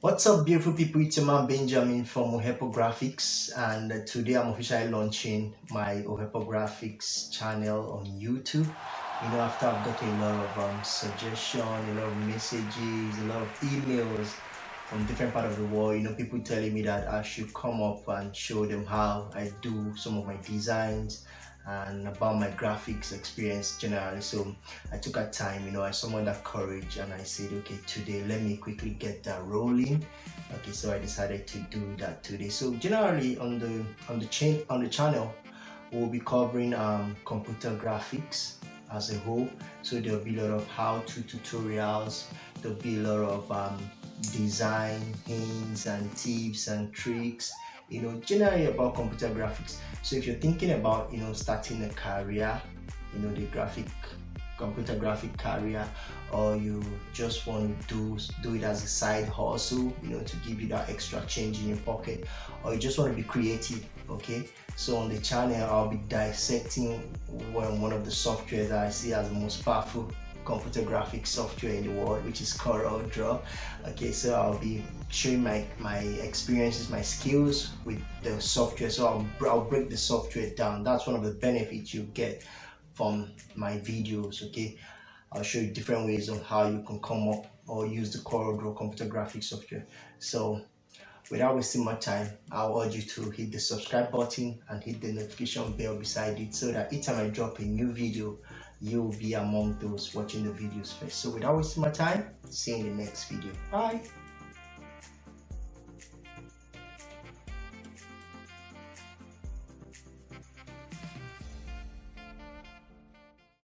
What's up, beautiful people? It's your man Benjamin from Ohepoghraphics, and today I'm officially launching my Ohepoghraphics channel on YouTube. After I've got a lot of suggestions, a lot of messages, a lot of emails from different part of the world. People telling me that I should come up and show them how I do some of my designs and about my graphics experience generally. So I took a time, I summoned that courage and I said, okay, today let me quickly get that rolling. Okay, so I decided to do that today. So generally on the channel, we'll be covering computer graphics as a whole. So there'll be a lot of how-to tutorials, there'll be a lot of design hints and tips and tricks, generally about computer graphics. So if you're thinking about starting a career, the computer graphic career, or you just want to do it as a side hustle, to give you that extra change in your pocket, or you just want to be creative, okay? So on the channel, I'll be dissecting one of the softwares that I see as the most powerful computer graphics software in the world, which is Draw. Okay, so I'll be showing my experiences, my skills with the software. So I'll break the software down. That's one of the benefits you get from my videos. Okay, I'll show you different ways on how you can come up or use the Draw computer graphics software. So without wasting my time, I'll urge you to hit the subscribe button and hit the notification bell beside it, so that each time I drop a new video, you'll be among those watching the videos first. So without wasting my time, see you in the next video. Bye.